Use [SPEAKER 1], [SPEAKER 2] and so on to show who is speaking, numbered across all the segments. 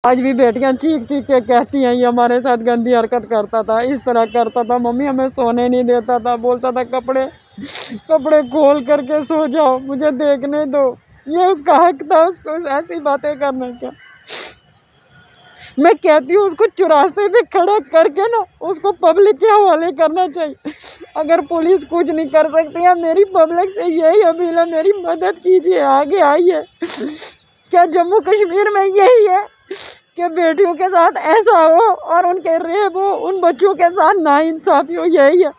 [SPEAKER 1] आज भी बेटियां चीख चीख के कहती हैं ये हमारे साथ गंदी हरकत करता था, इस तरह करता था, मम्मी हमें सोने नहीं देता था, बोलता था कपड़े खोल करके सो जाओ, मुझे देखने दो। ये उसका हक था उसको ऐसी बातें करने का। मैं कहती हूँ उसको चौराहे पे खड़ा करके ना उसको पब्लिक के हवाले करना चाहिए। अगर पुलिस कुछ नहीं कर सकती है, मेरी पब्लिक से यही अपील है, मेरी मदद कीजिए, आगे आइए। क्या जम्मू कश्मीर में यही है कि बेटियों के साथ ऐसा हो और उनके रेप हो, उन बच्चों के साथ नाइंसाफी हो? यही है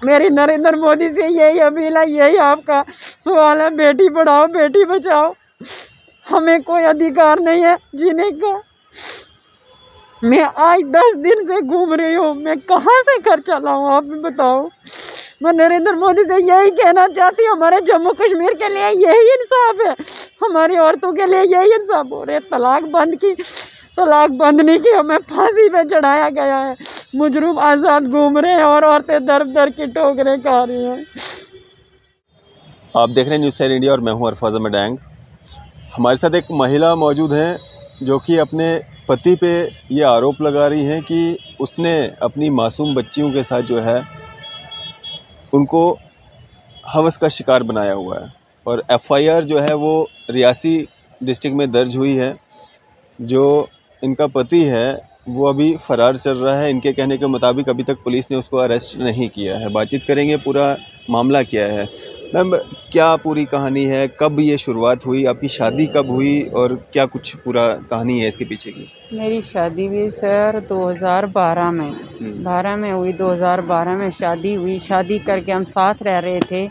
[SPEAKER 1] मेरी नरेंद्र मोदी से यही अपील है, यही आपका सवाल है। बेटी पढ़ाओ बेटी बचाओ, हमें कोई अधिकार नहीं है जीने का। मैं आज 10 दिन से घूम रही हूँ, मैं कहाँ से खर्चा लाऊं, आप भी बताओ। मैं नरेंद्र मोदी से यही कहना चाहती हूँ, हमारे जम्मू कश्मीर के लिए यही इंसाफ है, हमारी औरतों के लिए यही इंसाफ हो रहा है। तलाक बंद नहीं की, हमें फांसी पे चढ़ाया गया है, मुजरिम आज़ाद घूम रहे हैं और औरतें दर दर की ठोकरें खा रही हैं।
[SPEAKER 2] आप देख रहे हैं न्यूज़ सैर इंडिया और मैं हूं अरफाज अहमद डैंग। हमारे साथ एक महिला मौजूद हैं जो कि अपने पति पे ये आरोप लगा रही हैं कि उसने अपनी मासूम बच्चियों के साथ जो है उनको हवस का शिकार बनाया हुआ है और एफआईआर जो है वो रियासी डिस्ट्रिक्ट में दर्ज हुई है। जो इनका पति है वो अभी फ़रार चल रहा है। इनके कहने के मुताबिक अभी तक पुलिस ने उसको अरेस्ट नहीं किया है। बातचीत करेंगे पूरा मामला क्या है। मैम, क्या पूरी कहानी है, कब ये शुरुआत हुई, आपकी शादी कब हुई और क्या कुछ पूरा कहानी है इसके पीछे की?
[SPEAKER 1] मेरी शादी भी सर 2012 में 12 में हुई। 2012 में शादी हुई। शादी करके हम साथ रह रहे थे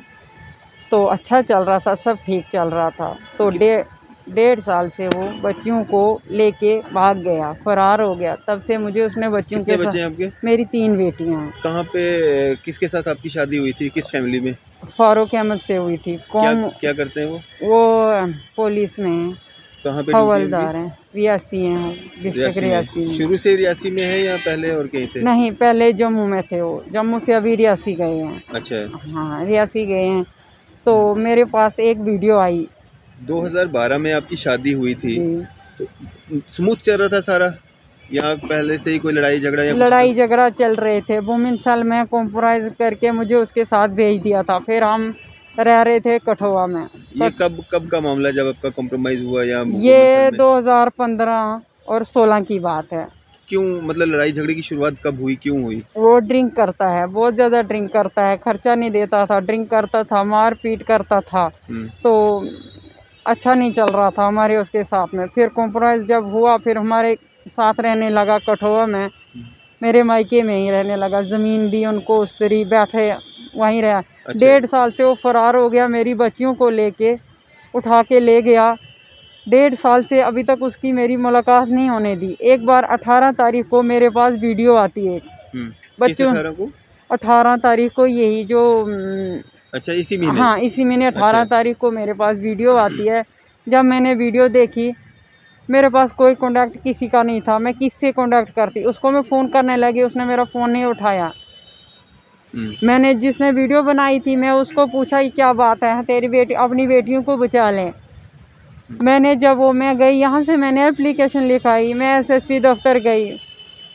[SPEAKER 1] तो अच्छा चल रहा था, सब ठीक चल रहा था। तो 1.5 साल से वो बच्चियों को लेके भाग गया, फरार हो गया। तब से मुझे उसने बच्चियों के
[SPEAKER 2] बच्चे हैं आपके?
[SPEAKER 1] मेरी 3 बेटियां हैं।
[SPEAKER 2] कहाँ पे, किसके साथ आपकी शादी हुई थी, किस फैमिली में?
[SPEAKER 1] फारूक अहमद से हुई थी।
[SPEAKER 2] क्या करते हैं
[SPEAKER 1] वो पुलिस में हैं,
[SPEAKER 2] कहाँ पे
[SPEAKER 1] हवलदार हैं, रियासी हैं, डिस्ट्रिक्ट रियासी में।
[SPEAKER 2] शुरू से रियासी में है या पहले और कहीं थे?
[SPEAKER 1] नहीं, पहले जम्मू में थे वो, जम्मू से अभी रियासी गए हैं।
[SPEAKER 2] अच्छा।
[SPEAKER 1] हाँ, रियासी गए हैं। तो मेरे पास एक वीडियो आई।
[SPEAKER 2] 2012 में आपकी शादी हुई थी तो स्मूथ चल रहा था सारा या पहले से ही कोई लड़ाई झगड़ा या
[SPEAKER 1] लड़ाई झगड़ा चल रहे थे? वुमेन सेल में कॉम्प्रोमाइज करके मुझे उसके साथ भेज दिया था। फिर हम रह रहे थे कठुआ में।
[SPEAKER 2] ये कब का मामला जब आपका कॉम्प्रोमाइज हुआ? या
[SPEAKER 1] ये 2015 और 16 की बात है।
[SPEAKER 2] क्यों, मतलब लड़ाई झगड़े की शुरुआत कब हुई, क्यों हुई?
[SPEAKER 1] वो ड्रिंक करता है, बहुत ज़्यादा ड्रिंक करता है, खर्चा नहीं देता था, ड्रिंक करता था, मार पीट करता था। तो अच्छा नहीं चल रहा था हमारे उसके साथ में। फिर कॉम्प्रोमाइज़ जब हुआ, फिर हमारे साथ रहने लगा कठुआ में, मेरे मायके में ही रहने लगा। ज़मीन दी उनको, उस तरी बैठे वहीं रहा।
[SPEAKER 2] अच्छा।
[SPEAKER 1] 1.5 साल से वो फरार हो गया, मेरी बच्चियों को लेके उठा के ले गया। 1.5 साल से अभी तक उसकी मेरी मुलाकात नहीं होने दी। एक बार 18 तारीख को मेरे पास वीडियो आती है बच्चों। 18 तारीख को, यही जो
[SPEAKER 2] अच्छा इसी महीने?
[SPEAKER 1] हाँ, इसी महीने 18 तारीख को मेरे पास वीडियो आती है। जब मैंने वीडियो देखी, मेरे पास कोई कॉन्टैक्ट किसी का नहीं था। मैं किससे कॉन्टैक्ट करती? उसको मैं फ़ोन करने लगी, उसने मेरा फ़ोन नहीं उठाया। मैंने जिसने वीडियो बनाई थी, मैं उसको पूछा कि क्या बात है, तेरी बेटी, अपनी बेटियों को बचा लें। मैं गई यहाँ से, मैंने एप्लीकेशन लिखाई, मैं एसएसपी दफ्तर गई।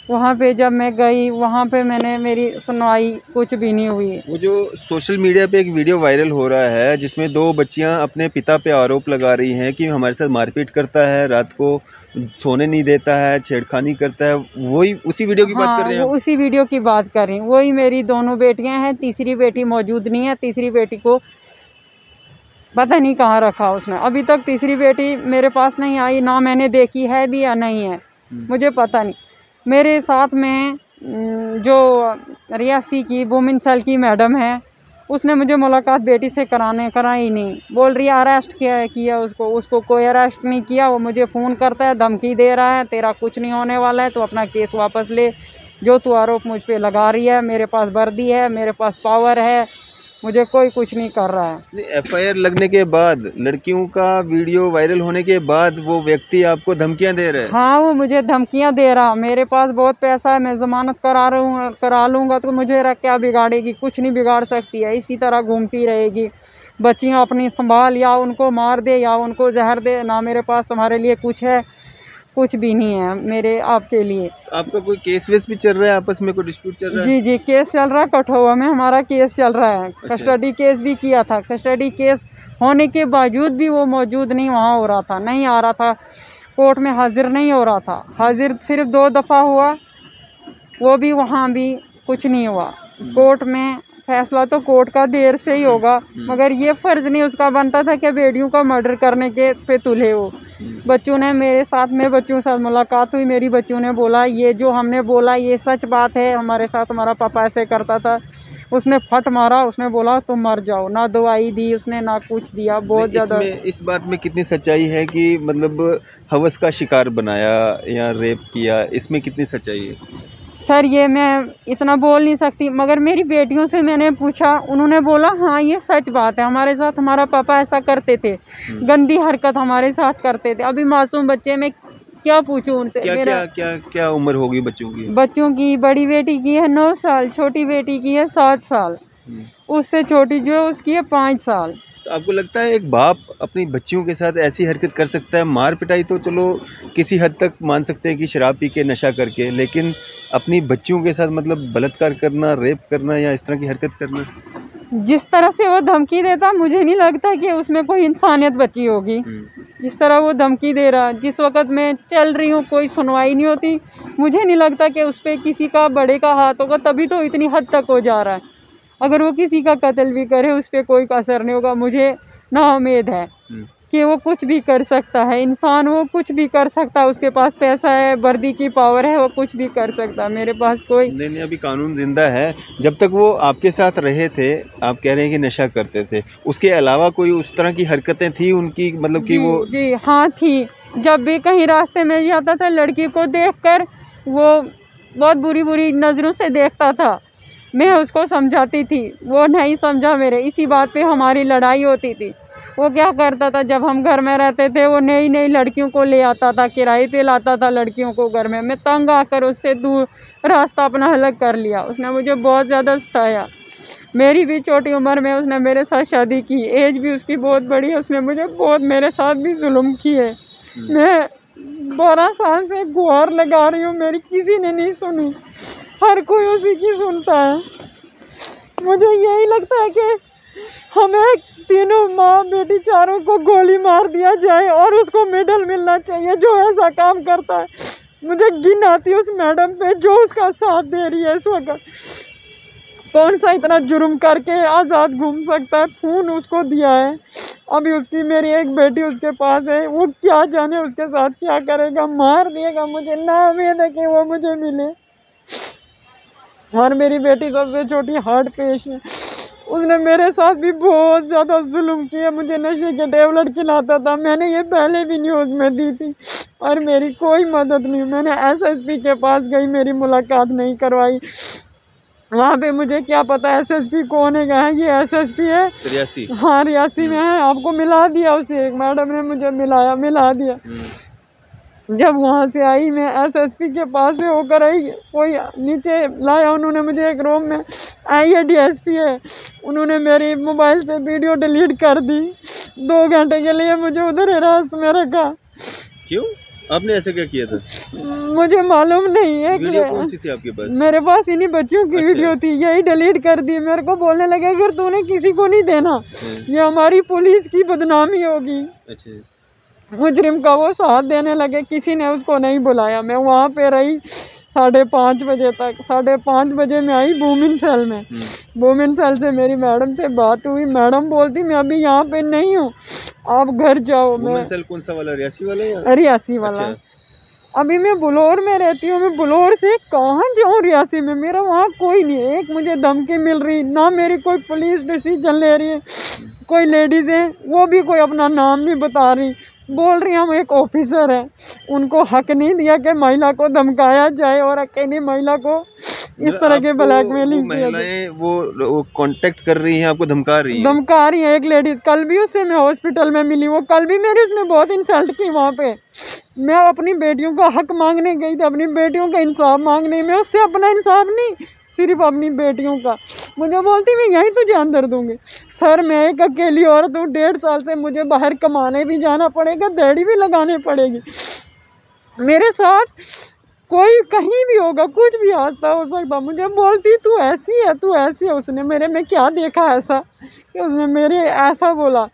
[SPEAKER 1] वहाँ पे जब मैं गई, वहाँ पे मेरी सुनवाई कुछ भी नहीं हुई।
[SPEAKER 2] वो जो सोशल मीडिया पे एक वीडियो वायरल हो रहा है जिसमें 2 बच्चियां अपने पिता पे आरोप लगा रही हैं कि हमारे साथ मारपीट करता है, रात को सोने नहीं देता है, छेड़खानी करता है, वही उसी वीडियो की बात कर रहे हैं?
[SPEAKER 1] वो उसी वीडियो की बात कर रही हूँ। वही मेरी 2 बेटियाँ हैं, तीसरी बेटी मौजूद नहीं है। तीसरी बेटी को पता नहीं कहाँ रखा उसने, अभी तक तीसरी बेटी मेरे पास नहीं आई, ना मैंने देखी है भी या नहीं है, मुझे पता नहीं। मेरे साथ में जो रियासी की वुमेन सेल की मैडम है, उसने मुझे मुलाकात बेटी से कराई नहीं। बोल रही है अरेस्ट किया उसको कोई अरेस्ट नहीं किया। वो मुझे फ़ोन करता है, धमकी दे रहा है, तेरा कुछ नहीं होने वाला है, तो अपना केस वापस ले, जो तू आरोप मुझ पे लगा रही है। मेरे पास वर्दी है, मेरे पास पावर है, मुझे कोई कुछ नहीं कर रहा है।
[SPEAKER 2] एफआईआर लगने के बाद, लड़कियों का वीडियो वायरल होने के बाद वो व्यक्ति आपको धमकियां दे रहे हैं?
[SPEAKER 1] हाँ, वो मुझे धमकियां दे रहा। मेरे पास बहुत पैसा है, मैं ज़मानत करा लूँगा तो मुझे क्या बिगाड़ेगी? कुछ नहीं बिगाड़ सकती है, इसी तरह घूमती रहेगी। बच्चियाँ अपनी संभाल, या उनको मार दे या उनको जहर दे, ना मेरे पास तुम्हारे लिए कुछ है। कुछ भी नहीं है मेरे आपके लिए।
[SPEAKER 2] आपका कोई केस वेस भी चल रहा है, आपस में कोई डिस्प्यूट चल रहा है?
[SPEAKER 1] जी जी, केस चल रहा है, कठुआ में हमारा केस चल रहा है। कस्टडी केस भी किया था, कस्टडी केस होने के बावजूद भी वो मौजूद नहीं वहाँ हो रहा था, नहीं आ रहा था, कोर्ट में हाजिर नहीं हो रहा था। हाजिर सिर्फ 2 दफ़ा हुआ, वो भी वहाँ भी कुछ नहीं हुआ। कोर्ट में फैसला तो कोर्ट का देर से ही होगा, मगर ये फ़र्ज़ नहीं उसका बनता था कि बेटियों का मर्डर करने के पे तुले हो। बच्चों ने मेरे साथ में बच्चों के साथ मुलाकात हुई, मेरी बच्चियों ने बोला ये जो हमने बोला ये सच बात है, हमारे साथ हमारा पापा ऐसे करता था। उसने फट मारा, उसने बोला तुम मर जाओ, ना दवाई दी उसने ना कुछ दिया। बहुत ज़्यादा
[SPEAKER 2] इस बात में कितनी सच्चाई है कि मतलब हवस का शिकार बनाया या रेप किया, इसमें कितनी सच्चाई है?
[SPEAKER 1] सर ये मैं इतना बोल नहीं सकती, मगर मेरी बेटियों से मैंने पूछा, उन्होंने बोला हाँ ये सच बात है, हमारे साथ हमारा पापा ऐसा करते थे, गंदी हरकत हमारे साथ करते थे। अभी मासूम बच्चे में क्या पूछूं उनसे।
[SPEAKER 2] क्या उम्र होगी बच्चों की?
[SPEAKER 1] बच्चों की बड़ी बेटी की है 9 साल, छोटी बेटी की है 7 साल, उससे छोटी जो है उसकी है 5 साल।
[SPEAKER 2] तो आपको लगता है एक बाप अपनी बच्चियों के साथ ऐसी हरकत कर सकता है? मार पिटाई तो चलो किसी हद तक मान सकते हैं कि शराब पी के नशा करके, लेकिन अपनी बच्चियों के साथ मतलब बलात्कार करना, रेप करना या इस तरह की हरकत करना?
[SPEAKER 1] जिस तरह से वो धमकी देता, मुझे नहीं लगता कि उसमें कोई इंसानियत बची होगी। जिस तरह वो धमकी दे रहा, जिस वक्त मैं चल रही हूँ कोई सुनवाई नहीं होती, मुझे नहीं लगता कि उस पर किसी का बड़े का हाथ होगा, तभी तो इतनी हद तक हो जा रहा है। अगर वो किसी का कत्ल भी करे उस पर कोई असर नहीं होगा। मुझे ना उम्मीद है कि वो कुछ भी कर सकता है, इंसान वो कुछ भी कर सकता है, उसके पास पैसा है, वर्दी की पावर है, वो कुछ भी कर सकता है। मेरे पास कोई
[SPEAKER 2] नहीं, अभी कानून जिंदा है। जब तक वो आपके साथ रहे थे, आप कह रहे हैं कि नशा करते थे, उसके अलावा कोई उस तरह की हरकतें थी उनकी, मतलब कि वो?
[SPEAKER 1] जी हाँ थी। जब भी कहीं रास्ते में जाता था लड़की को देखकर वो बहुत बुरी बुरी नज़रों से देखता था, मैं उसको समझाती थी, वो नहीं समझा मेरे, इसी बात पे हमारी लड़ाई होती थी। वो क्या करता था, जब हम घर में रहते थे वो नई नई लड़कियों को ले आता था, किराए पे लाता था लड़कियों को घर में। मैं तंग आकर उससे दूर रास्ता अपना अलग कर लिया। उसने मुझे बहुत ज़्यादा सताया। मेरी भी छोटी उम्र में उसने मेरे साथ शादी की, एज भी उसकी बहुत बड़ी है, उसने मुझे बहुत मेरे साथ भी जुल्म किए। मैं 12 साल से गुहार लगा रही हूँ, मेरी किसी ने नहीं सुनी, हर कोई उसी की सुनता है। मुझे यही लगता है कि हमें तीनों माँ बेटी चारों को गोली मार दिया जाए और उसको मेडल मिलना चाहिए जो ऐसा काम करता है। मुझे घिन आती है उस मैडम पे जो उसका साथ दे रही है इस वक्त। कौन सा इतना जुर्म करके आज़ाद घूम सकता है? खून उसको दिया है, अभी उसकी मेरी एक बेटी उसके पास है, वो क्या जाने उसके साथ क्या करेगा, मार दिएगा। मुझे ना उम्मीद है कि वो मुझे मिले। और मेरी बेटी सबसे छोटी हार्ट पेशेंट, उसने मेरे साथ भी बहुत ज़्यादा जुल्म किया, मुझे नशे के टेबलेट खिलाता था। मैंने ये पहले भी न्यूज़ में दी थी और मेरी कोई मदद नहीं। मैंने एसएसपी के पास गई, मेरी मुलाकात नहीं करवाई। वहाँ पे मुझे क्या पता एसएसपी कौन है, कहा ये एसएसपी है
[SPEAKER 2] रियासी।
[SPEAKER 1] हाँ रियासी में है, आपको मिला दिया उसे। एक मैडम ने मुझे मिला दिया। जब वहाँ से आई मैं एसएसपी के पास से होकर आई, कोई नीचे लाया उन्होंने मुझे एक रूम में, ये डीएसपी है, उन्होंने मेरी मोबाइल से वीडियो डिलीट कर दी। 2 घंटे के लिए मुझे उधर हिरासत में रखा।
[SPEAKER 2] क्यों? आपने ऐसा क्या किया था?
[SPEAKER 1] मुझे मालूम नहीं है।
[SPEAKER 2] वीडियो कौन सी थी आपके पास? मेरे
[SPEAKER 1] पास इन्हीं बच्चों की वीडियो थी, यही डिलीट कर दी। मेरे को बोलने लगे अगर तूने किसी को नहीं देना ये हमारी पुलिस की बदनामी होगी।
[SPEAKER 2] अच्छा।
[SPEAKER 1] मुजरिम का वो साथ देने लगे, किसी ने उसको नहीं बुलाया। मैं वहाँ पे रही 5:30 बजे तक। 5:30 बजे मैं आई वुमेन सेल में। वुमेन सेल से मेरी मैडम से बात हुई, मैडम बोलती मैं अभी यहाँ पे नहीं हूँ, आप घर जाओ।
[SPEAKER 2] वुमेन सेल कौन सा वाला, रियासी वाला या?
[SPEAKER 1] रियासी वाला। अच्छा। अभी मैं बुलोर में रहती हूँ, मैं बुलोर से कहाँ जाऊँ रियासी में, मेरा वहाँ कोई नहीं है। एक मुझे धमकी मिल रही, ना मेरी कोई पुलिस डिसीजन ले रही है। कोई लेडीज़ है वो भी कोई अपना नाम नहीं बता रही, बोल रही हम एक ऑफिसर है। उनको हक नहीं दिया कि महिला को धमकाया जाए और अकेली महिला को इस तरह के ब्लैकमेलिंग किया जाए।
[SPEAKER 2] वो कांटेक्ट कर रही हैं, आपको धमका रही है
[SPEAKER 1] एक लेडीज़। कल भी उससे मैं हॉस्पिटल में मिली, वो कल भी मेरी उसने बहुत इंसल्ट की वहाँ पे। मैं अपनी बेटियों का हक मांगने गई थी, अपनी बेटियों का इंसाफ मांगने। मैं उससे अपना इंसाफ नहीं, सिर्फ अपनी बेटियों का। मुझे बोलती मैं यहीं तुझे अंदर दूंगी। सर मैं एक अकेली औरत हूँ, 1.5 साल से मुझे बाहर कमाने भी जाना पड़ेगा, दिहाड़ी भी लगानी पड़ेगी। मेरे साथ कोई कहीं भी होगा, कुछ भी हादसा हो सकता। मुझे बोलती तू ऐसी है, तू ऐसी है। उसने मेरे में क्या देखा ऐसा कि उसने मेरे ऐसा बोला।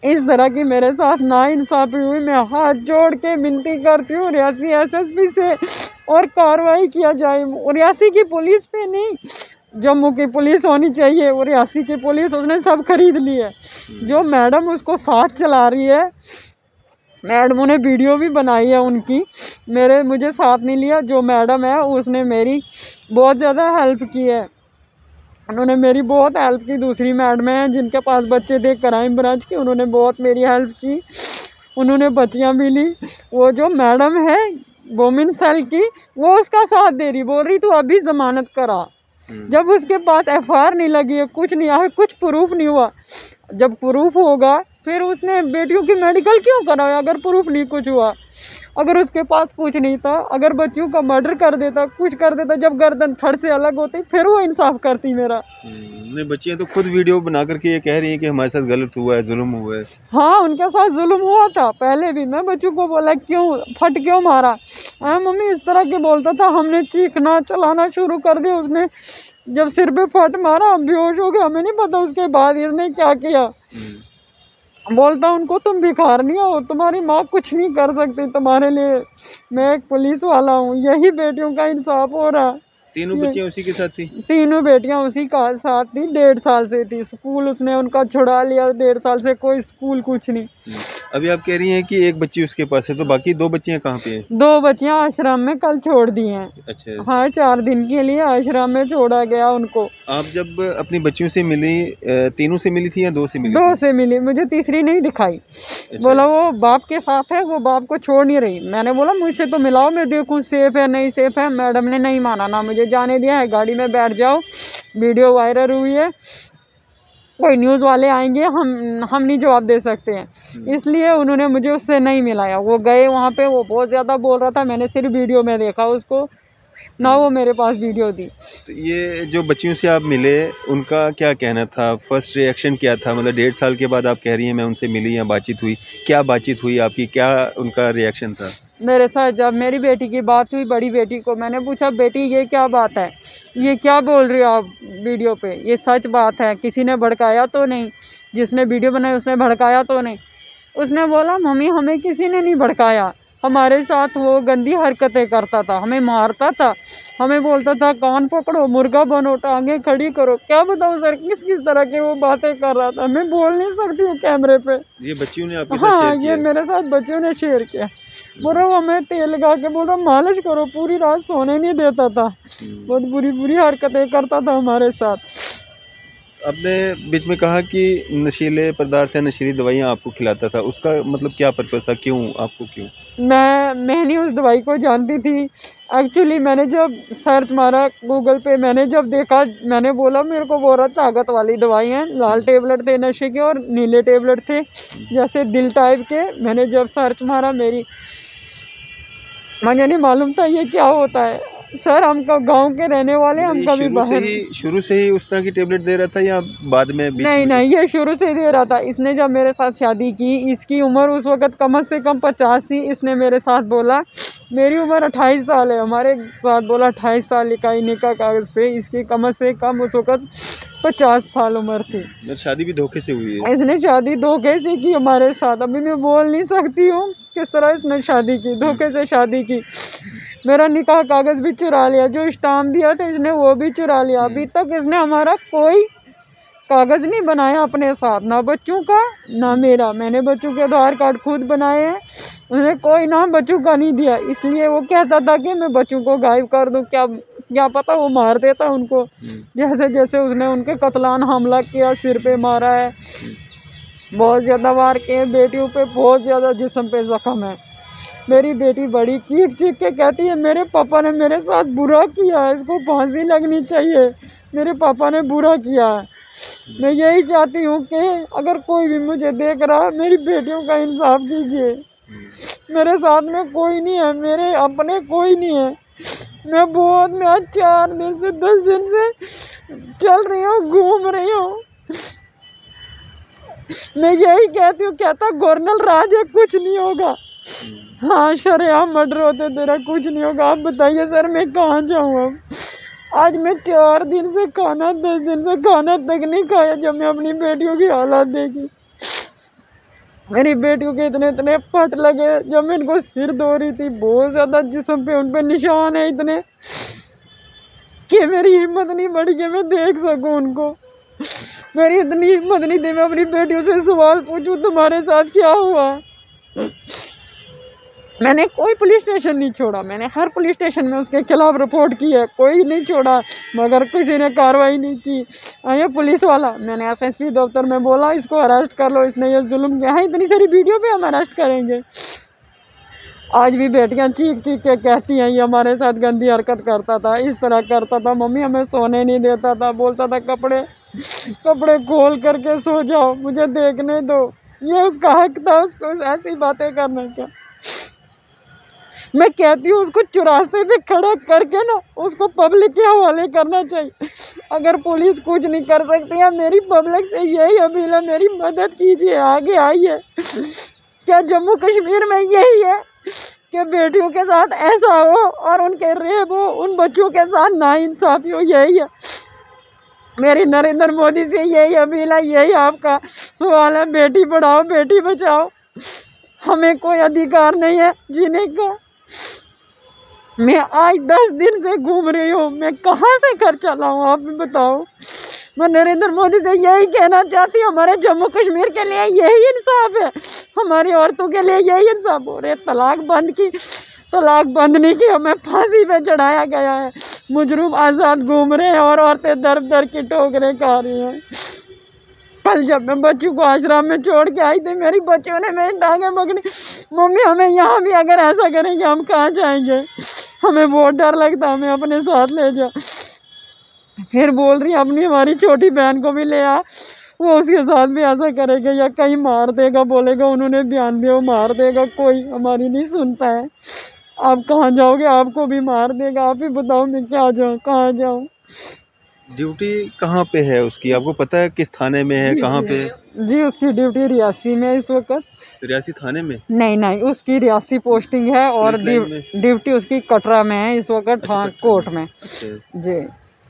[SPEAKER 1] इस तरह की मेरे साथ नाइंसाफ़ी हुई। मैं हाथ जोड़ के विनती करती हूँ रियासी एसएसपी से और कार्रवाई किया जाए। रियासी की पुलिस पे नहीं, जम्मू की पुलिस होनी चाहिए। और रियासी की पुलिस उसने सब खरीद ली है। जो मैडम उसको साथ चला रही है, मैडम ने वीडियो भी बनाई है उनकी, मुझे साथ नहीं लिया। जो मैडम है उसने मेरी बहुत ज़्यादा हेल्प की है। उन्होंने मेरी बहुत हेल्प की। दूसरी मैडम हैं जिनके पास बच्चे थे क्राइम ब्रांच की, उन्होंने बहुत मेरी हेल्प की। उन्होंने बच्चियाँ भी ली। वो जो मैडम है वोमेन सेल की, वो उसका साथ दे रही, बोल रही तू अभी ज़मानत करा। जब उसके पास एफआईआर नहीं लगी है, कुछ नहीं है, कुछ प्रूफ नहीं हुआ। जब प्रूफ होगा फिर उसने बेटियों की मेडिकल क्यों कराया अगर प्रूफ नहीं कुछ हुआ। अगर उसके पास कुछ नहीं था, अगर बच्चियों का मर्डर कर देता, कुछ कर देता, जब गर्दन थड़ से अलग होती फिर वो इंसाफ करती मेरा।
[SPEAKER 2] नहीं, बच्चियां तो खुद वीडियो बना करके ये कह रही हैं कि हमारे साथ गलत हुआ है, जुल्म हुआ है।
[SPEAKER 1] हाँ, उनके साथ जुल्म हुआ था पहले भी। मैं बच्चों को बोला क्यों फट क्यों मारा, मम्मी इस तरह के बोलता था। हमने चीखना चलाना शुरू कर दिया। उसने जब सिर पे फट मारा हम बेहोश हो गए। हमें नहीं पता उसके बाद इसने क्या किया। बोलता उनको तुम भिखारनी हो, तुम्हारी माँ कुछ नहीं कर सकती तुम्हारे लिए, मैं एक पुलिस वाला हूँ। यही बेटियों का इंसाफ हो रहा।
[SPEAKER 2] तीनों बच्चियां उसी के साथ थी?
[SPEAKER 1] तीनों बेटियां उसी का साथ थी। 1.5 साल से थी। स्कूल उसने उनका छुड़ा लिया। 1.5 साल से कोई स्कूल कुछ नहीं।
[SPEAKER 2] अभी आप कह रही हैं कि एक बच्ची उसके पास है, तो बाकी 2 बच्चियां कहाँ पे हैं?
[SPEAKER 1] 2 बच्चियां आश्रम में कल छोड़ दी हैं।
[SPEAKER 2] अच्छा।
[SPEAKER 1] हाँ, 4 दिन के लिए आश्रम में छोड़ा गया उनको।
[SPEAKER 2] आप जब अपनी बच्चियों से मिली, तीनों से मिली थी या 2 से मिली
[SPEAKER 1] 2
[SPEAKER 2] थी?
[SPEAKER 1] से मिली, मुझे तीसरी नहीं दिखाई।
[SPEAKER 2] अच्छा।
[SPEAKER 1] बोला वो बाप के साथ है, वो बाप को छोड़ नहीं रही। मैंने बोला मुझसे तो मिलाओ, मैं देखूं सेफ है नहीं सेफ है। मैडम ने नहीं माना, ना मुझे जाने दिया है। गाड़ी में बैठ जाओ, वीडियो वायरल हुई है, कोई न्यूज़ वाले आएंगे, हम नहीं जवाब दे सकते हैं। इसलिए उन्होंने मुझे उससे नहीं मिलाया। वो गए वहाँ पे, वो बहुत ज़्यादा बोल रहा था। मैंने सिर्फ वीडियो में देखा उसको, ना वो मेरे पास वीडियो थी।
[SPEAKER 2] तो ये जो बच्चियों से आप मिले उनका क्या कहना था, फर्स्ट रिएक्शन क्या था? मतलब 1.5 साल के बाद आप कह रही हैं मैं उनसे मिली या बातचीत हुई, क्या बातचीत हुई आपकी, क्या उनका रिएक्शन था?
[SPEAKER 1] मेरे साथ जब मेरी बेटी की बात हुई, बड़ी बेटी को, मैंने पूछा बेटी ये क्या बात है, ये क्या बोल रही हो आप वीडियो पे, ये सच बात है, किसी ने भड़काया तो नहीं, जिसने वीडियो बनाई उसने भड़काया तो नहीं। उसने बोला मम्मी हमें किसी ने नहीं भड़काया, हमारे साथ वो गंदी हरकतें करता था, हमें मारता था, हमें बोलता था कान पकड़ो, मुर्गा बनो, टांगे खड़ी करो। क्या बताऊँ सर किस किस तरह के वो बातें कर रहा था। मैं बोल नहीं सकती हूँ कैमरे पे।
[SPEAKER 2] ये बच्चियों ने आपके साथ
[SPEAKER 1] हाँ,
[SPEAKER 2] शेयर किया?
[SPEAKER 1] ये मेरे साथ बच्चों ने शेयर किया। बोल रहा वो हमें तेल लगा के बोल रहा मालिश करो, पूरी रात सोने नहीं देता था, बहुत बुरी बुरी हरकतें करता था हमारे साथ।
[SPEAKER 2] आपने बीच में कहा कि नशीले पदार्थ या नशीली दवाइयाँ आपको खिलाता था, उसका मतलब क्या पर्पज़ था, क्यों आपको, क्यों?
[SPEAKER 1] मैं नहीं उस दवाई को जानती थी। एक्चुअली मैंने जब सर्च मारा गूगल पे, मैंने जब देखा, मैंने बोला मेरे को बोल रहा ताकत वाली दवाई हैं, लाल टेबलेट थे नशे के और नीले टेबलेट थे जैसे दिल टाइप के। मैंने जब सर्च मारा मुझे नहीं मालूम था ये क्या होता है। सर हम गांव के रहने वाले, हम कभी बाहर
[SPEAKER 2] शुरू से ही उस तरह की टेबलेट दे रहा था या बाद में बीच में?
[SPEAKER 1] नहीं, ये शुरू से दे रहा था। इसने जब मेरे साथ शादी की, इसकी उम्र उस वक़्त कम से कम 50 थी। इसने मेरे साथ बोला मेरी उम्र 28 साल है, हमारे साथ बोला 28 साल लिखाई निकाह कागज़ पे, इसकी कम से कम उस वक़्त 50 साल उम्र थी।
[SPEAKER 2] शादी भी धोखे से हुई है?
[SPEAKER 1] इसने शादी धोखे से की हमारे साथ। अभी मैं बोल नहीं सकती हूँ किस तरह इसने शादी की, धोखे से शादी की। मेरा निकाह कागज़ भी चुरा लिया, जो स्टाम्प दिया था इसने वो भी चुरा लिया। अभी तक इसने हमारा कोई कागज़ नहीं बनाया अपने साथ, ना बच्चों का ना मेरा। मैंने बच्चों के आधार कार्ड खुद बनाए हैं, उसने कोई नाम बच्चों का नहीं दिया। इसलिए वो कहता था कि मैं बच्चों को गायब कर दूं, क्या पता वो मार देता उनको, जैसे जैसे उसने उनके कत्लान हमला किया, सिर पे मारा है, बहुत ज़्यादा वार किए, बेटियों पे बहुत ज़्यादा जिस्म पे ज़ख्म है। मेरी बेटी बड़ी चीख चीख के कहती है मेरे पापा ने मेरे साथ बुरा किया है, इसको फांसी लगनी चाहिए, मेरे पापा ने बुरा किया है। मैं यही चाहती हूँ कि अगर कोई भी मुझे देख रहा है, मेरी बेटियों का इंसाफ कीजिए। मेरे साथ में कोई नहीं है, मेरे अपने कोई नहीं है। मैं 4 दिन से 10 दिन से चल रही हूँ, घूम रही हूँ। मैं यही कहती हूँ, कहता गवर्नल राज है, कुछ नहीं होगा। हाँ शरेआम मर्डर होते, तेरा कुछ नहीं होगा। आप बताइए सर मैं कहाँ जाऊँ अब? आज मैं 4 दिन से खाना 10 दिन से खाना तक नहीं खाया जब मैं अपनी बेटियों की हालात देखी। मेरी बेटियों के इतने इतने फट लगे जब मैं इनको सिर धो रही थी, बहुत ज़्यादा जिस्म पे उन पे निशान है इतने कि मेरी हिम्मत नहीं बढ़ी कि मैं देख सकूं उनको। मेरी इतनी हिम्मत नहीं थी मैं अपनी बेटियों से सवाल पूछूं तुम्हारे साथ क्या हुआ। मैंने कोई पुलिस स्टेशन नहीं छोड़ा, मैंने हर पुलिस स्टेशन में उसके खिलाफ रिपोर्ट की है, कोई नहीं छोड़ा, मगर किसी ने कार्रवाई नहीं की। ये पुलिस वाला, मैंने एसएसपी दफ्तर में बोला इसको अरेस्ट कर लो, इसने ये जुल्म किया है, इतनी सारी वीडियो पे हम अरेस्ट करेंगे। आज भी बेटियां चीख चीख के कहती हैं ये हमारे साथ गंदी हरकत करता था, इस तरह करता था, मम्मी हमें सोने नहीं देता था, बोलता था कपड़े खोल करके सो जाओ, मुझे देखने दो। ये उसका हक था उसको ऐसी बातें करने का। मैं कहती हूँ उसको चौरास्ते पे खड़ा करके ना उसको पब्लिक के हवाले करना चाहिए। अगर पुलिस कुछ नहीं कर सकती है, मेरी पब्लिक से यही अपील है, मेरी मदद कीजिए, आगे आइए। क्या जम्मू कश्मीर में यही है कि बेटियों के साथ ऐसा हो और उनके रेप हो, उन बच्चों के साथ नाइंसाफी हो? यही है मेरी नरेंद्र मोदी से यही अपील है, यही आपका सवाल है। बेटी पढ़ाओ बेटी बचाओ, हमें कोई अधिकार नहीं है जीने का। मैं आज 10 दिन से घूम रही हूँ, मैं कहाँ से खर्चा लाऊं आप भी बताओ। मैं नरेंद्र मोदी से यही कहना चाहती हूँ, हमारे जम्मू कश्मीर के लिए यही इंसाफ है, हमारी औरतों के लिए यही इंसाफ हो रहा है। तलाक बंद नहीं की, हमें फांसी पे चढ़ाया गया है, मुजरिम आज़ाद घूम रहे हैं और औरतें दर दर की ठोकरें खा रही हैं। कल जब मैं बच्चों को आश्रम में छोड़ के आई थी, मेरी बच्चों ने मेरी टांगें पकड़ी, मम्मी हमें यहाँ भी अगर ऐसा करेंगे हम कहाँ जाएंगे, हमें बहुत डर लगता, हमें अपने साथ ले जा। फिर बोल रही अपनी हमारी छोटी बहन को भी ले आ, वो उसके साथ भी ऐसा करेगा या कहीं मार देगा, बोलेगा उन्होंने बयान दिया, वो मार देगा। कोई हमारी नहीं सुनता है। आप कहाँ जाओगे, आपको भी मार देगा। आप ही बताओ मैं क्या जाऊँ, कहाँ जाऊँ?
[SPEAKER 2] ड्यूटी कहाँ पे है उसकी, आपको पता है किस थाने में है, कहाँ पे?
[SPEAKER 1] जी उसकी ड्यूटी रियासी में इस वक्त।
[SPEAKER 2] रियासी थाने में?
[SPEAKER 1] नहीं उसकी रियासी पोस्टिंग है और ड्यूटी उसकी कटरा में है इस वक्त,
[SPEAKER 2] अच्छा,
[SPEAKER 1] कोर्ट में।
[SPEAKER 2] अच्छा
[SPEAKER 1] जी।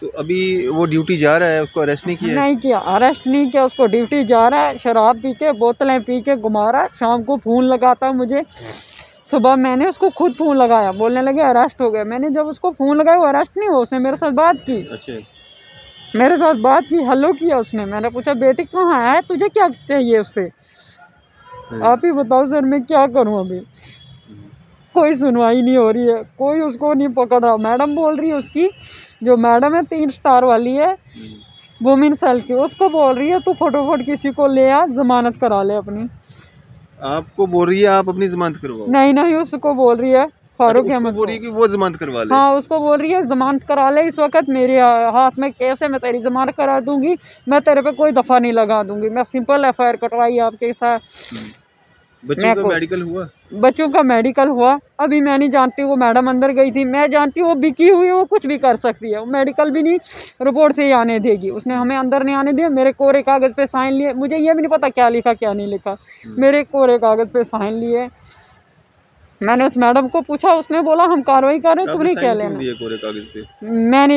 [SPEAKER 2] तो अभी वो ड्यूटी जा रहा है, उसको अरेस्ट नहीं किया?
[SPEAKER 1] नहीं किया, अरेस्ट नहीं किया, उसको ड्यूटी जा रहा है, शराब पी के बोतलें पी के घुमा रहा है, शाम को फ़ोन लगाता मुझे। सुबह मैंने उसको खुद फ़ोन लगाया, बोलने लगे अरेस्ट हो गया। मैंने जब उसको फ़ोन लगाया वो अरेस्ट नहीं हुआ, उसने मेरे साथ बात की।
[SPEAKER 2] अच्छा।
[SPEAKER 1] मेरे साथ बात की, हेलो किया उसने। मैंने पूछा बेटी कहाँ है, तुझे क्या चाहिए उससे? आप ही बताओ सर मैं क्या करूँ? अभी कोई सुनवाई नहीं हो रही है, कोई उसको नहीं पकड़ रहा। मैडम बोल रही है, उसकी जो मैडम है 3 स्टार वाली है वुमेन सेल की, उसको बोल रही है तू फटाफट किसी को ले आ, जमानत करा ले अपनी।
[SPEAKER 2] आपको बोल रही है आप अपनी जमानत करवाओ?
[SPEAKER 1] नहीं उसको बोल रही है फारूक अहमद,
[SPEAKER 2] बोल रही है कि वो जमानत करवा ले।
[SPEAKER 1] हाँ उसको बोल रही है जमानत करा ले। इस वक्त मेरे हाथ में केस है, मैं तेरी जमानत करा दूंगी, मैं तेरे पे कोई दफा नहीं लगा दूंगी। मैं सिंपल एफआईआर कटवाई आपके साथ।
[SPEAKER 2] बच्चों का मेडिकल हुआ?
[SPEAKER 1] बच्चों का मेडिकल हुआ। अभी मैं नहीं जानती, वो मैडम अंदर गई थी, मैं जानती हूँ वो बिकी हुई है, वो कुछ भी कर सकती है, वो मेडिकल भी नहीं रिपोर्ट से ही आने देगी। उसने हमें अंदर नहीं आने दिया, मेरे कोरे कागज़ पे साइन लिए, मुझे ये भी नहीं पता क्या लिखा क्या नहीं लिखा, मेरे कोरे कागज़ पे साइन लिए। मैंने उस मैडम को पूछा, उसने बोला हम कार्रवाई कर रहे हैं, तुमने क्या लेना?
[SPEAKER 2] कोरे कागज पे?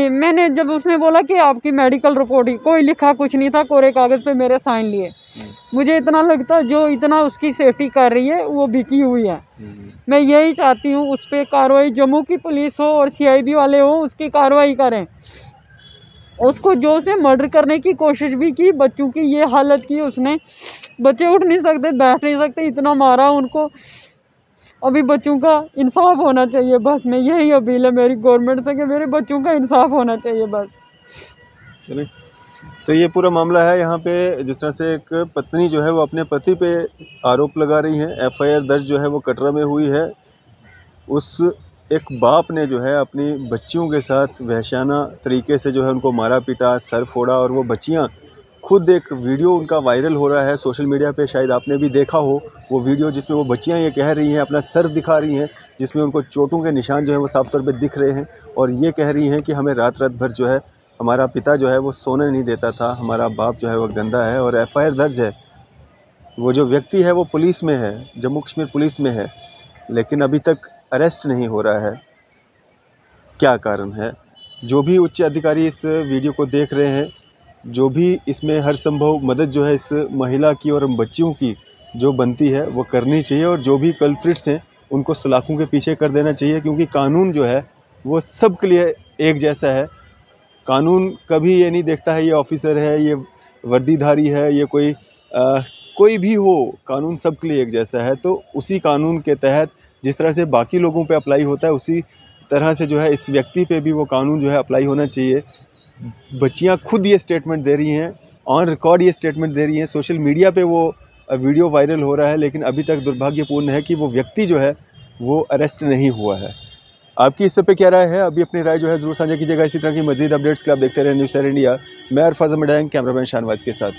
[SPEAKER 1] मैंने जब उसने बोला कि आपकी मेडिकल रिपोर्ट ही, कोई लिखा कुछ नहीं था, कोरे कागज़ पे मेरे साइन लिए। मुझे इतना लगता जो इतना उसकी सेफ्टी कर रही है वो बिकी हुई है। मैं यही चाहती हूँ उस पर कार्रवाई, जम्मू की पुलिस हो और सीआईबी वाले हो, उसकी कार्रवाई करें। उसको जो उसने मर्डर करने की कोशिश भी की, बच्चों की ये हालत की उसने, बच्चे उठ नहीं सकते, बैठ नहीं सकते, इतना मारा उनको। अभी बच्चों का इंसाफ होना चाहिए, बस मैं यही अपील है मेरी गवर्नमेंट से कि मेरे बच्चों का इंसाफ होना चाहिए बस।
[SPEAKER 2] चलें, तो ये पूरा मामला है यहाँ पे। जिस तरह से एक पत्नी जो है वो अपने पति पे आरोप लगा रही है, एफआईआर दर्ज जो है वो कटरा में हुई है। उस एक बाप ने जो है अपनी बच्चियों के साथ वहशाना तरीके से जो है उनको मारा पीटा, सर फोड़ा, और वो बच्चियाँ खुद, एक वीडियो उनका वायरल हो रहा है सोशल मीडिया पे, शायद आपने भी देखा हो वो वीडियो, जिसमें वो बच्चियां ये कह रही हैं, अपना सर दिखा रही हैं, जिसमें उनको चोटों के निशान जो है वो साफ तौर पे दिख रहे हैं, और ये कह रही हैं कि हमें रात भर जो है हमारा पिता जो है वो सोने नहीं देता था, हमारा बाप जो है वो गंदा है। और एफआईआर दर्ज है, वो जो व्यक्ति है वो पुलिस में है, जम्मू कश्मीर पुलिस में है। लेकिन अभी तक अरेस्ट नहीं हो रहा है। क्या कारण है? जो भी उच्च अधिकारी इस वीडियो को देख रहे हैं, जो भी इसमें हर संभव मदद जो है इस महिला की और बच्चियों की जो बनती है वो करनी चाहिए, और जो भी कल्प्रिट्स हैं उनको सलाखों के पीछे कर देना चाहिए, क्योंकि कानून जो है वो सबके लिए एक जैसा है। कानून कभी ये नहीं देखता है ये ऑफिसर है, ये वर्दीधारी है, ये कोई भी हो, कानून सबके लिए एक जैसा है। तो उसी कानून के तहत जिस तरह से बाकी लोगों पे अप्लाई होता है, उसी तरह से जो है इस व्यक्ति पे भी वो कानून जो है अप्लाई होना चाहिए। बच्चियां खुद ये स्टेटमेंट दे रही हैं, ऑन रिकॉर्ड ये स्टेटमेंट दे रही हैं, सोशल मीडिया पे वो वीडियो वायरल हो रहा है, लेकिन अभी तक दुर्भाग्यपूर्ण है कि वो व्यक्ति जो है वो अरेस्ट नहीं हुआ है। आपकी इस सब पे क्या राय है? अभी अपनी राय जो है ज़रूर साझा कीजिएगा। इसी तरह की मज़ीद अपडेट्स के आप देखते रहें न्यूज़ 7 इंडिया। मैं अरफाज अहमद, कैमरामैन शाहनवाज के साथ।